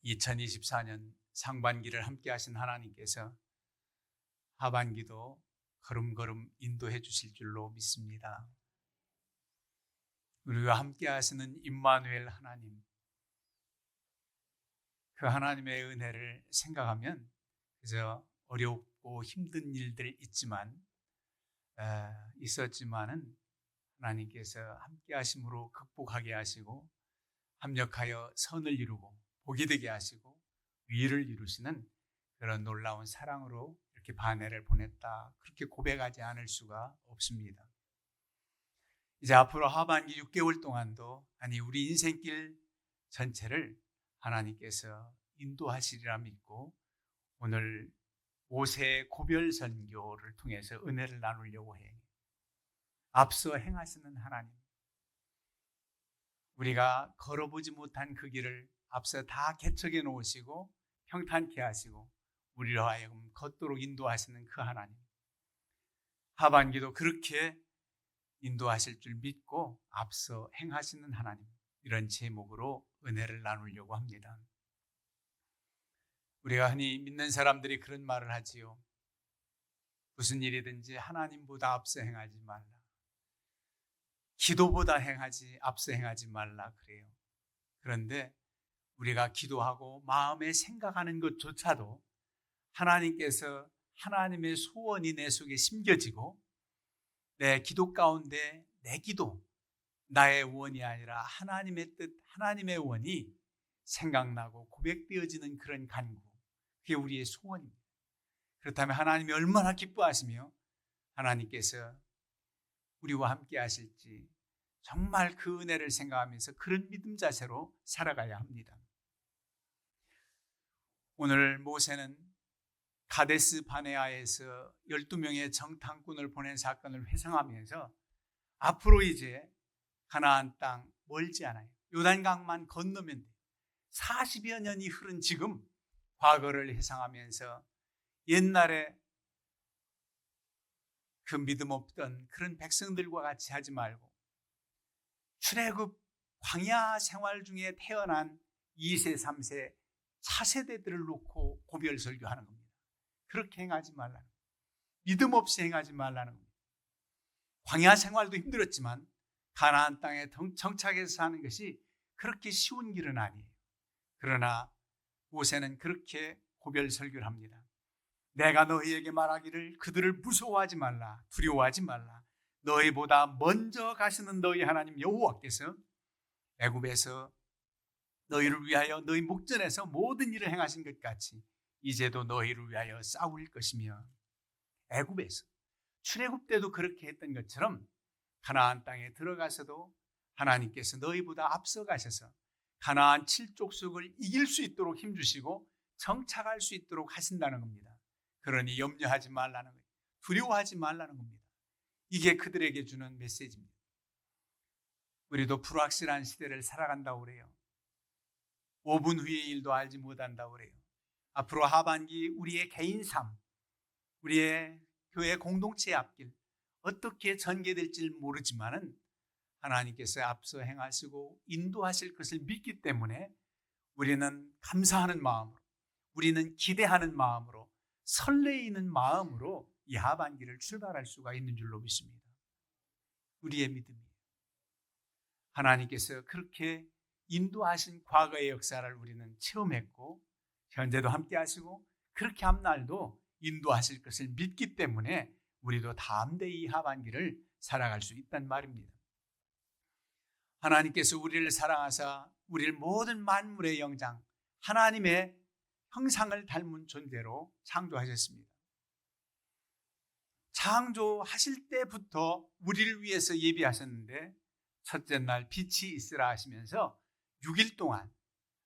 2024년 상반기를 함께 하신 하나님께서 하반기도 걸음걸음 인도해 주실 줄로 믿습니다. 우리와 함께 하시는 임마누엘 하나님, 그 하나님의 은혜를 생각하면 그저 어렵고 힘든 일들 있었지만은 하나님께서 함께 하심으로 극복하게 하시고 합력하여 선을 이루고 복이 되게 하시고 의를 이루시는 그런 놀라운 사랑으로 이렇게 반해를 보냈다, 그렇게 고백하지 않을 수가 없습니다. 이제 앞으로 하반기 6개월 동안도 우리 인생길 전체를 하나님께서 인도하시리라 믿고 오늘 5세 고별 선교를 통해서 은혜를 나누려고 해요. 앞서 행하시는 하나님, 우리가 걸어보지 못한 그 길을 앞서 다 개척해 놓으시고 평탄케 하시고 우리로 하여금 걷도록 인도하시는 그 하나님, 하반기도 그렇게 인도하실 줄 믿고 앞서 행하시는 하나님, 이런 제목으로 은혜를 나누려고 합니다. 우리가 흔히 믿는 사람들이 그런 말을 하지요. 무슨 일이든지 하나님보다 앞서 행하지 말라, 기도보다 앞서 행하지 말라 그래요. 그런데 우리가 기도하고 마음에 생각하는 것조차도 하나님께서 하나님의 소원이 내 속에 심겨지고 내 기도 가운데 내 기도, 나의 원이 아니라 하나님의 뜻, 하나님의 원이 생각나고 고백되어지는 그런 간구, 그게 우리의 소원입니다. 그렇다면 하나님이 얼마나 기뻐하시며 하나님께서 우리와 함께 하실지 정말 그 은혜를 생각하면서 그런 믿음 자세로 살아가야 합니다. 오늘 모세는 가데스 바네아에서 12명의 정탐꾼을 보낸 사건을 회상하면서 앞으로 이제 가나안 땅 멀지 않아요. 요단강만 건너면 돼요. 40여 년이 흐른 지금 과거를 회상하면서 옛날에 그 믿음 없던 그런 백성들과 같이 하지 말고 출애굽 광야 생활 중에 태어난 2세, 3세 차세대들을 놓고 고별 설교하는 겁니다. 그렇게 행하지 말라는 겁니다. 믿음 없이 행하지 말라는 겁니다. 광야 생활도 힘들었지만 가나안 땅에 정착해서 사는 것이 그렇게 쉬운 길은 아니에요. 그러나 모세는 그렇게 고별 설교를 합니다. 내가 너희에게 말하기를 그들을 무서워하지 말라, 두려워하지 말라. 너희보다 먼저 가시는 너희 하나님 여호와께서 애굽에서 너희를 위하여 너희 목전에서 모든 일을 행하신 것 같이 이제도 너희를 위하여 싸울 것이며, 애굽에서 출애굽 때도 그렇게 했던 것처럼 가나안 땅에 들어가서도 하나님께서 너희보다 앞서 가셔서 가나안 7족속을 이길 수 있도록 힘주시고 정착할 수 있도록 하신다는 겁니다. 그러니 염려하지 말라는 거예요. 두려워하지 말라는 겁니다. 이게 그들에게 주는 메시지입니다. 우리도 불확실한 시대를 살아간다고 그래요. 5분 후의 일도 알지 못한다고 그래요. 앞으로 하반기 우리의 개인 삶, 우리의 교회 공동체의 앞길 어떻게 전개될지 모르지만은 하나님께서 앞서 행하시고 인도하실 것을 믿기 때문에 우리는 감사하는 마음으로, 우리는 기대하는 마음으로, 설레이는 마음으로 이 하반기를 출발할 수가 있는 줄로 믿습니다. 우리의 믿음이에요. 하나님께서 그렇게 인도하신 과거의 역사를 우리는 체험했고 현재도 함께 하시고 그렇게 앞날도 인도하실 것을 믿기 때문에 우리도 담대히 이 하반기를 살아갈 수 있단 말입니다. 하나님께서 우리를 사랑하사 우리를 모든 만물의 영장, 하나님의 형상을 닮은 존재로 창조하셨습니다. 창조하실 때부터 우리를 위해서 예비하셨는데 첫째 날 빛이 있으라 하시면서 6일 동안,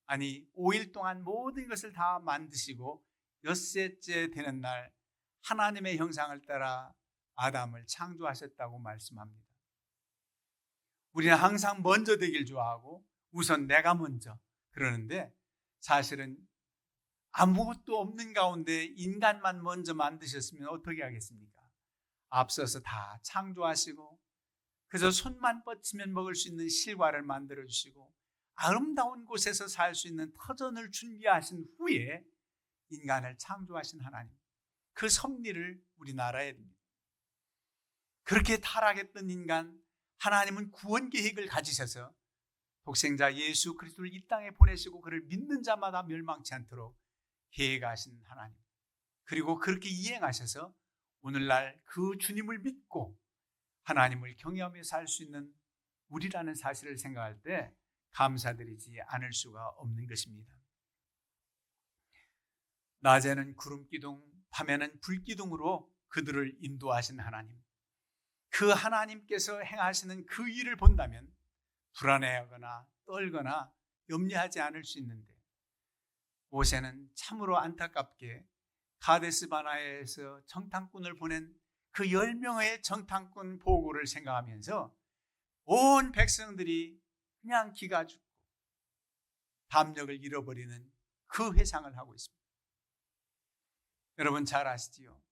5일 동안 모든 것을 다 만드시고 엿새째 되는 날 하나님의 형상을 따라 아담을 창조하셨다고 말씀합니다. 우리는 항상 먼저 되길 좋아하고 우선 내가 먼저 그러는데 사실은 아무것도 없는 가운데 인간만 먼저 만드셨으면 어떻게 하겠습니까? 앞서서 다 창조하시고 그저 손만 뻗치면 먹을 수 있는 실과를 만들어 주시고 아름다운 곳에서 살 수 있는 터전을 준비하신 후에 인간을 창조하신 하나님, 그 섭리를 우리는 알아야 됩니다. 그렇게 타락했던 인간, 하나님은 구원 계획을 가지셔서 독생자 예수 그리스도를 이 땅에 보내시고 그를 믿는 자마다 멸망치 않도록 계획하신 하나님, 그리고 그렇게 이행하셔서 오늘날 그 주님을 믿고 하나님을 경외하며 살 수 있는 우리라는 사실을 생각할 때 감사드리지 않을 수가 없는 것입니다. 낮에는 구름기둥, 밤에는 불기둥으로 그들을 인도하신 하나님, 그 하나님께서 행하시는 그 일을 본다면 불안해하거나 떨거나 염려하지 않을 수 있는데, 모세는 참으로 안타깝게 가데스 바네아에서 정탐꾼을 보낸 그 10명의 정탐꾼 보고를 생각하면서 온 백성들이 그냥 기가 죽고 담력을 잃어버리는 그 회상을 하고 있습니다. 여러분 잘 아시지요?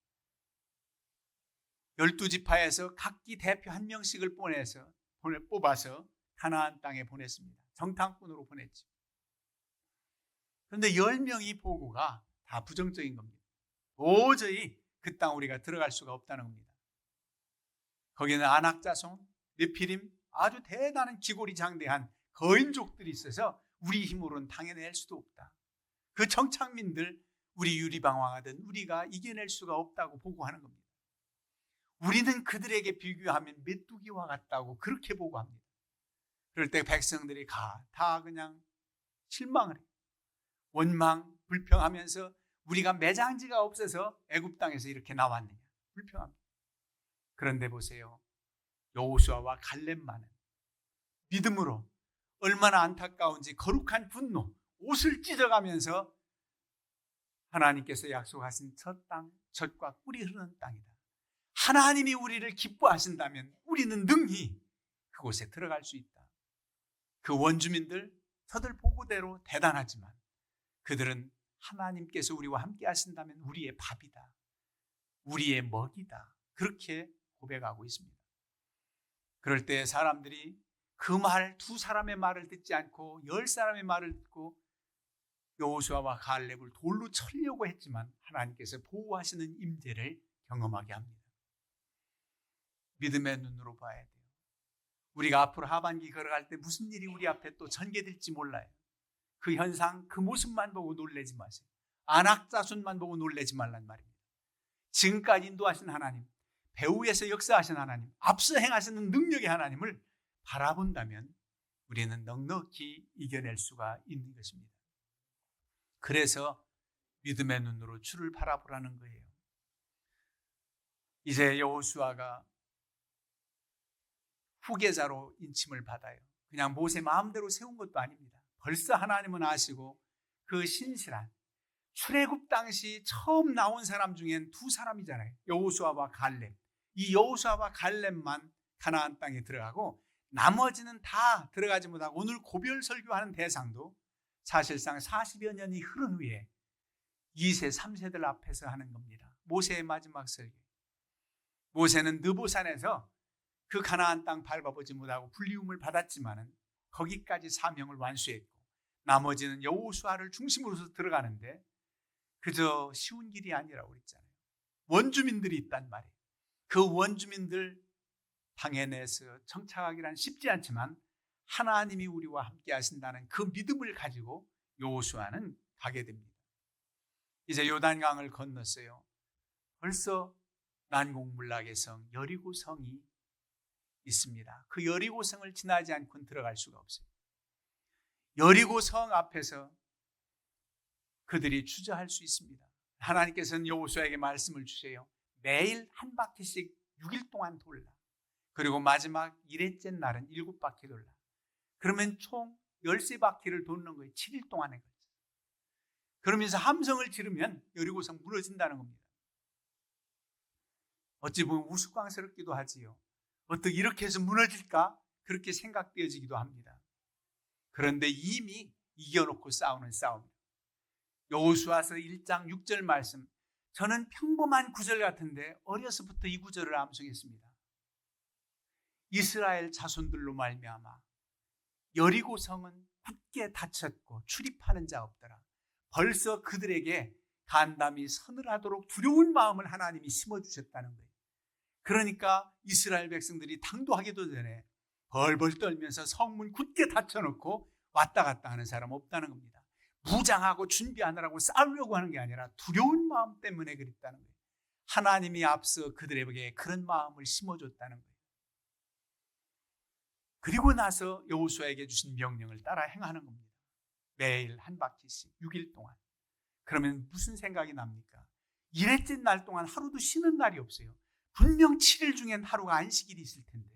12지파에서 각기 대표 한 명씩을 뽑아서 가나안 땅에 보냈습니다. 정탐꾼으로 보냈죠. 그런데 10명이 보고가 다 부정적인 겁니다. 도저히 그 땅 우리가 들어갈 수가 없다는 겁니다. 거기는 아낙자손, 느피림, 아주 대단한 기골이장대한 거인족들이 있어서 우리 힘으로는 당해낼 수도 없다. 그 정착민들, 우리 유리방황하든 우리가 이겨낼 수가 없다고 보고하는 겁니다. 우리는 그들에게 비교하면 메뚜기와 같다고 그렇게 보고합니다. 그럴 때 백성들이 다 그냥 실망을 해요. 원망, 불평하면서 우리가 매장지가 없어서 애굽 땅에서 이렇게 나왔느냐, 불평합니다. 그런데 보세요, 여호수아와 갈렙만은 믿음으로 얼마나 안타까운지 거룩한 분노, 옷을 찢어가면서 하나님께서 약속하신 첫 땅, 젖과 꿀이 흐르는 땅이다. 하나님이 우리를 기뻐하신다면 우리는 능히 그곳에 들어갈 수 있다. 그 원주민들 저들 보고대로 대단하지만 그들은 하나님께서 우리와 함께 하신다면 우리의 밥이다, 우리의 먹이다, 그렇게 고백하고 있습니다. 그럴 때 사람들이 그 말, 두 사람의 말을 듣지 않고 10사람의 말을 듣고 여호수아와 갈렙을 돌로 쳐려고 했지만 하나님께서 보호하시는 임재를 경험하게 합니다. 믿음의 눈으로 봐야 돼요. 우리가 앞으로 하반기 걸어갈 때 무슨 일이 우리 앞에 또 전개될지 몰라요. 그 현상, 그 모습만 보고 놀라지 마세요. 안악자손만 보고 놀라지 말란 말입니다. 지금까지 인도하신 하나님, 배후에서 역사하신 하나님, 앞서 행하시는 능력의 하나님을 바라본다면 우리는 넉넉히 이겨낼 수가 있는 것입니다. 그래서 믿음의 눈으로 주를 바라보라는 거예요. 이제 여호수아가 후계자로 인침을 받아요. 그냥 모세 마음대로 세운 것도 아닙니다. 벌써 하나님은 아시고 그 신실한 출애굽 당시 처음 나온 사람 중엔 두 사람이잖아요. 여호수아와 갈렙. 이 여호수아와 갈렙만 가나안 땅에 들어가고 나머지는 다 들어가지 못하고 오늘 고별 설교하는 대상도 사실상 40여 년이 흐른 후에 2세, 3세들 앞에서 하는 겁니다. 모세의 마지막 설교. 모세는 느보산에서 그 가나안 땅 밟아보지 못하고 불리움을 받았지만은 거기까지 사명을 완수했고 나머지는 여호수아를 중심으로서 들어가는데 그저 쉬운 길이 아니라고 그랬잖아요. 원주민들이 있단 말이에요. 그 원주민들 당해내서 정착하기란 쉽지 않지만 하나님이 우리와 함께 하신다는 그 믿음을 가지고 여호수아는 가게 됩니다. 이제 요단강을 건넜어요. 벌써 난공불락의 성 여리고 성이 있습니다. 그 여리고 성을 지나지 않고는 들어갈 수가 없어요. 여리고 성 앞에서 그들이 주저할 수 있습니다. 하나님께서는 여호수아에게 말씀을 주세요. 매일 한 바퀴씩 6일 동안 돌라. 그리고 마지막 1회째 날은 7바퀴 돌라. 그러면 총 13바퀴를 도는 거예요. 7일 동안에 걸쳐. 그러면서 함성을 지르면 여리고성 무너진다는 겁니다. 어찌 보면 우스꽝스럽기도 하지요. 어떻게 이렇게 해서 무너질까? 그렇게 생각되어지기도 합니다. 그런데 이미 이겨놓고 싸우는 싸움입니다. 여호수아서 1장 6절 말씀, 저는 평범한 구절 같은데 어려서부터 이 구절을 암송했습니다. 이스라엘 자손들로 말미암아 여리고 성은 굳게 닫혔고 출입하는 자 없더라. 벌써 그들에게 간담이 서늘하도록 두려운 마음을 하나님이 심어주셨다는 거예요. 그러니까 이스라엘 백성들이 당도하기도 전에 벌벌 떨면서 성문 굳게 닫혀놓고 왔다 갔다 하는 사람 없다는 겁니다. 무장하고 준비하느라고 싸우려고 하는 게 아니라 두려운 마음 때문에 그랬다는 거예요. 하나님이 앞서 그들에게 그런 마음을 심어줬다는 거예요. 그리고 나서 여호수아에게 주신 명령을 따라 행하는 겁니다. 매일 한 바퀴씩 6일 동안. 그러면 무슨 생각이 납니까? 일했던 날 동안 하루도 쉬는 날이 없어요. 분명 7일 중엔 하루가 안식일이 있을 텐데,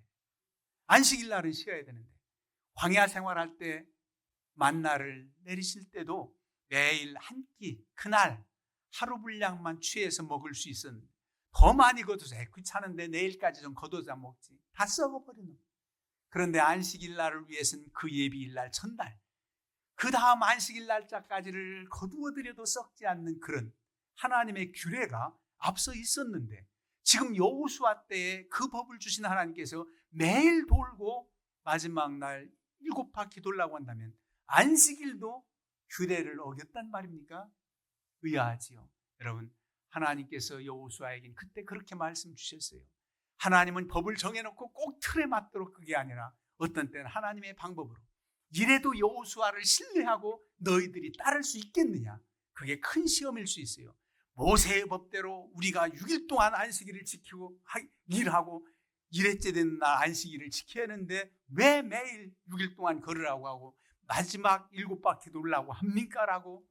안식일 날은 쉬어야 되는데, 광야 생활할 때 만나를 내리실 때도 매일 한 끼, 그날 하루 분량만 취해서 먹을 수 있었는데, 더 많이 걷어서 귀찮은데 내일까지 좀 걷어서 먹지, 다 썩어버리는 거예요. 그런데 안식일 날을 위해서는 그 예비일 날 첫날, 그 다음 안식일 날짜까지를 거두어들여도 썩지 않는 그런 하나님의 규례가 앞서 있었는데, 지금 여호수아 때에 그 법을 주신 하나님께서 매일 돌고 마지막 날 7바퀴 돌라고 한다면 안식일도 규례를 어겼단 말입니까? 의아하지요. 여러분, 하나님께서 여호수아에겐 그때 그렇게 말씀 주셨어요. 하나님은 법을 정해놓고 꼭 틀에 맞도록, 그게 아니라 어떤 때는 하나님의 방법으로, 이래도 여호수아를 신뢰하고 너희들이 따를 수 있겠느냐, 그게 큰 시험일 수 있어요. 모세의 법대로 우리가 6일 동안 안식일을 지키고 일하고 일회째 되는 날 안식일을 지켜야 하는데 왜 매일 6일 동안 걸으라고 하고 마지막 7바퀴 돌라고 합니까? 라고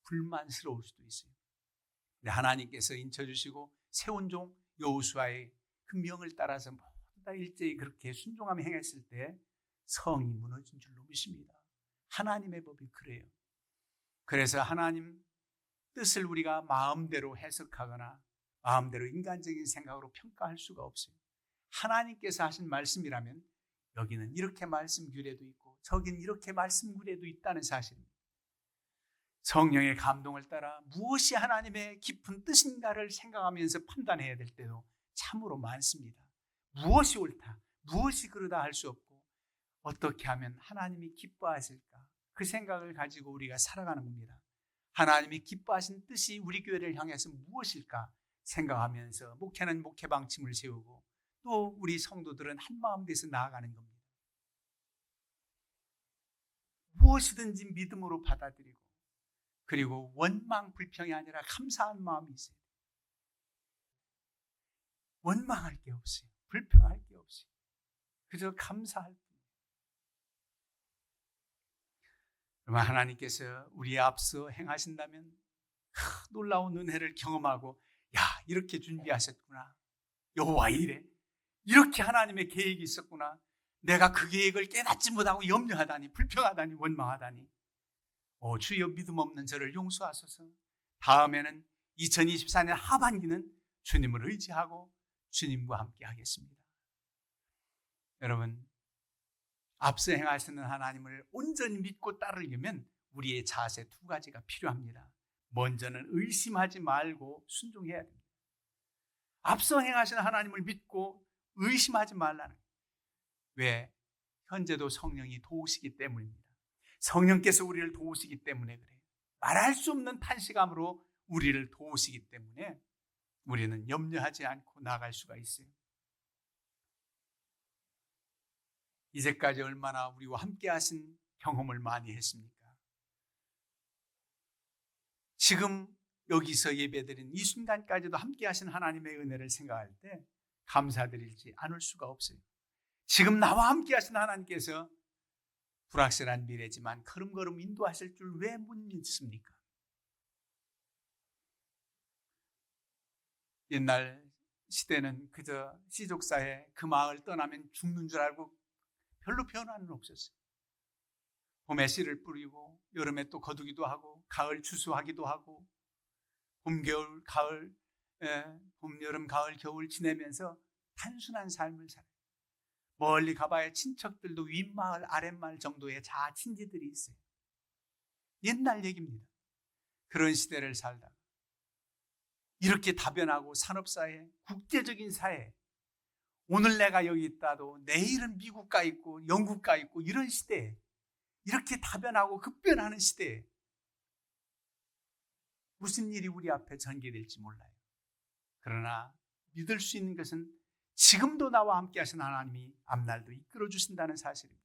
불만스러울 수도 있어요. 근데 하나님께서 인쳐주시고 세운 종 여호수아의 그 명을 따라서 모두 다 일제히 그렇게 순종하며 행했을 때 성이 무너진 줄로 믿습니다. 하나님의 법이 그래요. 그래서 하나님 뜻을 우리가 마음대로 해석하거나 마음대로 인간적인 생각으로 평가할 수가 없어요. 하나님께서 하신 말씀이라면 여기는 이렇게 말씀 규례도 있고 저기는 이렇게 말씀 규례도 있다는 사실입니다. 성령의 감동을 따라 무엇이 하나님의 깊은 뜻인가를 생각하면서 판단해야 될 때도 참으로 많습니다. 무엇이 옳다, 무엇이 그르다 할 수 없고 어떻게 하면 하나님이 기뻐하실까, 그 생각을 가지고 우리가 살아가는 겁니다. 하나님이 기뻐하신 뜻이 우리 교회를 향해서 무엇일까 생각하면서 목회는 목회 방침을 세우고 또 우리 성도들은 한마음 돼서 나아가는 겁니다. 무엇이든지 믿음으로 받아들이고, 그리고 원망 불평이 아니라 감사한 마음이 있어요. 원망할 게 없어요. 불평할 게 없어요. 그저 감사할 뿐이에요. 하나님께서 우리의 앞서 행하신다면 놀라운 은혜를 경험하고, 야, 이렇게 준비하셨구나, 여호와 이래, 이렇게 하나님의 계획이 있었구나, 내가 그 계획을 깨닫지 못하고 염려하다니, 불평하다니, 원망하다니, 주여 믿음 없는 저를 용서하소서. 다음에는 2024년 하반기는 주님을 의지하고 주님과 함께 하겠습니다. 여러분, 앞서 행하시는 하나님을 온전히 믿고 따르려면 우리의 자세 2가지가 필요합니다. 먼저는 의심하지 말고 순종해야 됩니다. 앞서 행하시는 하나님을 믿고 의심하지 말라는 거예요. 왜? 현재도 성령이 도우시기 때문입니다. 성령께서 우리를 도우시기 때문에 그래요. 말할 수 없는 탄식함으로 우리를 도우시기 때문에 우리는 염려하지 않고 나아갈 수가 있어요. 이제까지 얼마나 우리와 함께 하신 경험을 많이 했습니까? 지금 여기서 예배드린 이 순간까지도 함께 하신 하나님의 은혜를 생각할 때 감사드리지 않을 수가 없어요. 지금 나와 함께 하신 하나님께서 불확실한 미래지만 걸음걸음 인도하실 줄 왜 못 믿습니까? 옛날 시대는 그저 시족사에 그 마을 떠나면 죽는 줄 알고 별로 변화는 없었어요. 봄에 씨를 뿌리고 여름에 또 거두기도 하고 가을 추수하기도 하고 봄, 겨울, 가을, 봄, 여름, 가을, 겨울 지내면서 단순한 삶을 살아요. 멀리 가봐야 친척들도 윗마을, 아랫마을 정도의 자친지들이 있어요. 옛날 얘기입니다. 그런 시대를 살다가 이렇게 다변하고 산업사회, 국제적인 사회, 오늘 내가 여기 있다도 내일은 미국 가 있고 영국 가 있고 이런 시대에 이렇게 다변하고 급변하는 시대에 무슨 일이 우리 앞에 전개될지 몰라요. 그러나 믿을 수 있는 것은 지금도 나와 함께 하신 하나님이 앞날도 이끌어 주신다는 사실입니다.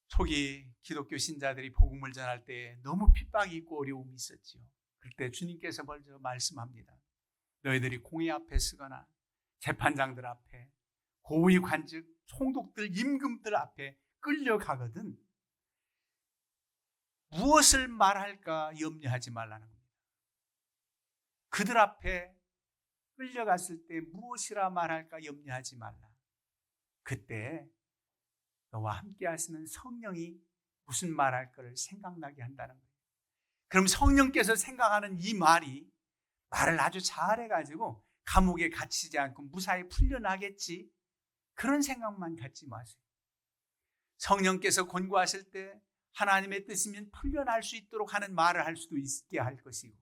초기 기독교 신자들이 복음을 전할 때 너무 핍박이 있고 어려움이 있었지요. 그때 주님께서 먼저 말씀합니다. 너희들이 공회 앞에 서거나 재판장들 앞에 고위 관직 총독들 임금들 앞에 끌려가거든 무엇을 말할까 염려하지 말라는 겁니다. 그들 앞에 끌려갔을 때 무엇이라 말할까 염려하지 말라. 그때 너와 함께 하시는 성령이 무슨 말할 거를 생각나게 한다는 거예요. 그럼 성령께서 생각하는 이 말이 말을 아주 잘해가지고 감옥에 갇히지 않고 무사히 풀려나겠지, 그런 생각만 갖지 마세요. 성령께서 권고하실 때 하나님의 뜻이면 풀려날 수 있도록 하는 말을 할 수도 있게 할 것이고,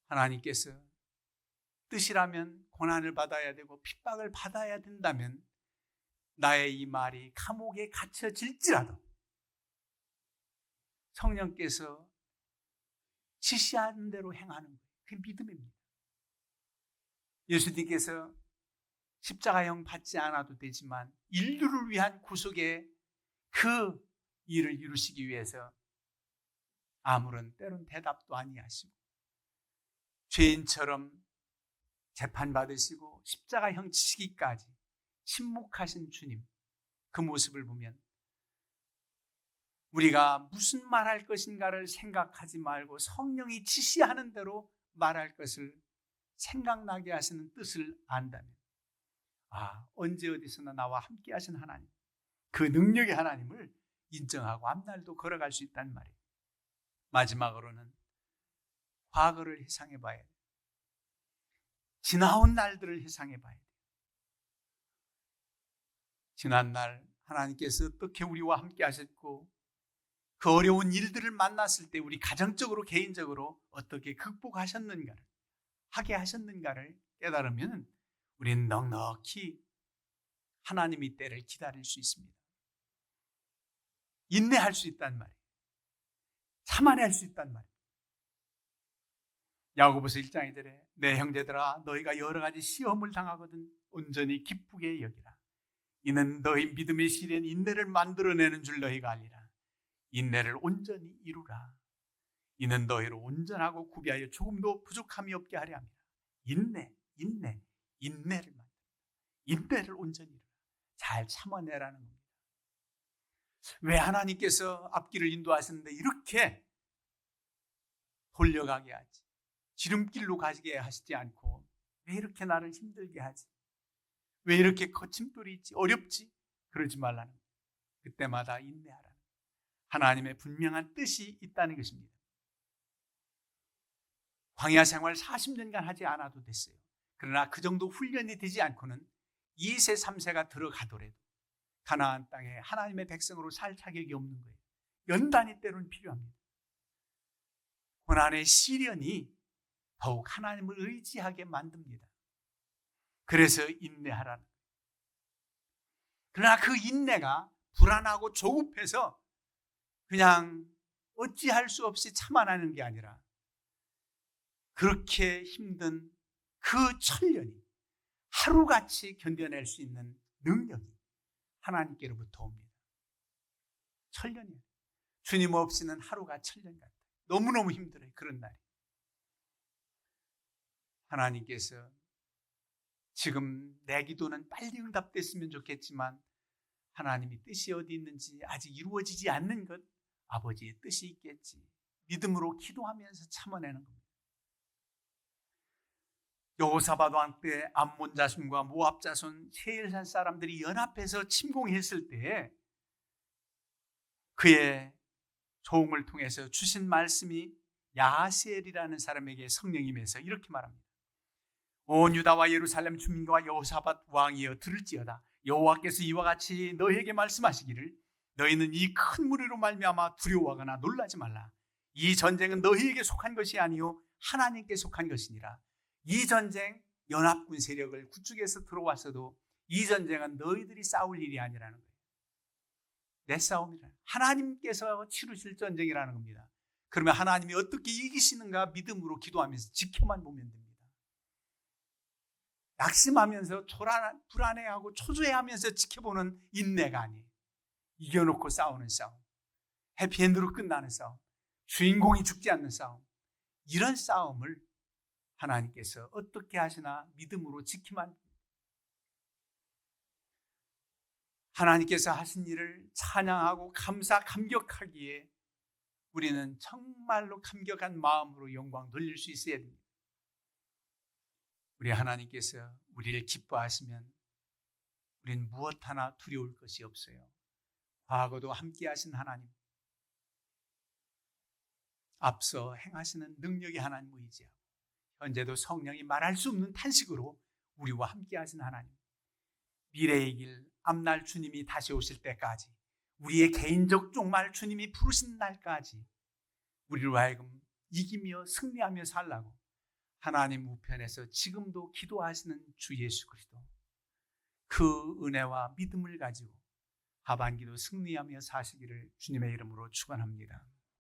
하나님께서 뜻이라면 고난을 받아야 되고 핍박을 받아야 된다면 나의 이 말이 감옥에 갇혀질지라도 성령께서 지시하는 대로 행하는 거예요. 그게 믿음입니다. 예수님께서 십자가형 받지 않아도 되지만 인류를 위한 구속의 그 일을 이루시기 위해서 아무런 때론 대답도 아니하시고 죄인처럼 재판받으시고 십자가형 치기까지 침묵하신 주님, 그 모습을 보면 우리가 무슨 말할 것인가를 생각하지 말고 성령이 지시하는 대로 말할 것을 생각나게 하시는 뜻을 안다면, 언제 어디서나 나와 함께 하신 하나님, 그 능력의 하나님을 인정하고 앞날도 걸어갈 수 있다는 말이에요. 마지막으로는 과거를 회상해 봐야 돼요. 지나온 날들을 회상해 봐야 돼요. 지난날 하나님께서 어떻게 우리와 함께 하셨고 그 어려운 일들을 만났을 때 우리 가정적으로 개인적으로 어떻게 극복하셨는가를, 하게 하셨는가를 깨달으면 우리는 넉넉히 하나님의 때를 기다릴 수 있습니다. 인내할 수 있단 말이에요. 참아낼 수 있단 말이에요. 야고보서 1장 2절에 내 형제들아 너희가 여러 가지 시험을 당하거든 온전히 기쁘게 여기라. 이는 너희 믿음의 시련 인내를 만들어내는 줄 너희가 알리라. 인내를 온전히 이루라. 이는 너희를 온전하고 구비하여 조금도 부족함이 없게 하려 합니다. 인내를 만든다. 인내를 온전히 이루라. 잘 참아내라는 겁니다. 왜 하나님께서 앞길을 인도하셨는데 이렇게 돌려가게 하지? 지름길로 가게 하시지 않고 왜 이렇게 나를 힘들게 하지? 왜 이렇게 거침돌이 있지? 어렵지? 그러지 말라는 거예요. 그때마다 인내하라. 하나님의 분명한 뜻이 있다는 것입니다. 광야 생활 40년간 하지 않아도 됐어요. 그러나 그 정도 훈련이 되지 않고는 2세, 3세가 들어가더라도 가나안 땅에 하나님의 백성으로 살 자격이 없는 거예요. 연단이 때로는 필요합니다. 고난의 시련이 더욱 하나님을 의지하게 만듭니다. 그래서 인내하라는 거예요. 그러나 그 인내가 불안하고 조급해서 그냥 어찌할 수 없이 참아내는 게 아니라 그렇게 힘든 그 천년이 하루같이 견뎌낼 수 있는 능력이 하나님께로부터 옵니다. 천년이에요. 주님 없이는 하루가 천년 같아요. 너무너무 힘들어요. 그런 날이. 하나님께서 지금 내 기도는 빨리 응답됐으면 좋겠지만 하나님이 뜻이 어디 있는지 아직 이루어지지 않는 것, 아버지의 뜻이 있겠지. 믿음으로 기도하면서 참아내는 겁니다. 여호사밧 왕 때 암몬 자손과 모압 자손 세일산 사람들이 연합해서 침공했을 때 그의 조응을 통해서 주신 말씀이 야하시엘이라는 사람에게 성령이 임해서 이렇게 말합니다. 온 유다와 예루살렘 주민과 여호사밧 왕이여 들을지어다. 여호와께서 이와 같이 너희에게 말씀하시기를 너희는 이 큰 무리로 말미암아 두려워하거나 놀라지 말라. 이 전쟁은 너희에게 속한 것이 아니요 하나님께 속한 것이니라. 이 전쟁 연합군 세력을 구축해서 들어왔어도 이 전쟁은 너희들이 싸울 일이 아니라는 거예요. 내 싸움이라. 하나님께서 치르실 전쟁이라는 겁니다. 그러면 하나님이 어떻게 이기시는가 믿음으로 기도하면서 지켜만 보면 됩니다. 낙심하면서 불안해하고 초조해하면서 지켜보는 인내가 아니에요. 이겨놓고 싸우는 싸움, 해피엔드로 끝나는 싸움, 주인공이 죽지 않는 싸움, 이런 싸움을 하나님께서 어떻게 하시나 믿음으로 지키만. 하나님께서 하신 일을 찬양하고 감격하기에 우리는 정말로 감격한 마음으로 영광 돌릴 수 있어야 됩니다. 우리 하나님께서 우리를 기뻐하시면 우리는 무엇 하나 두려울 것이 없어요. 과거도 함께 하신 하나님, 앞서 행하시는 능력의 하나님 의지하고 현재도 성령이 말할 수 없는 탄식으로 우리와 함께 하신 하나님, 미래의 길 앞날 주님이 다시 오실 때까지, 우리의 개인적 종말 주님이 부르신 날까지 우리로 하여금 이기며 승리하며 살라고 하나님 우편에서 지금도 기도하시는 주 예수 그리스도, 그 은혜와 믿음을 가지고 하반기도 승리하며 사시기를 주님의 이름으로 축원합니다.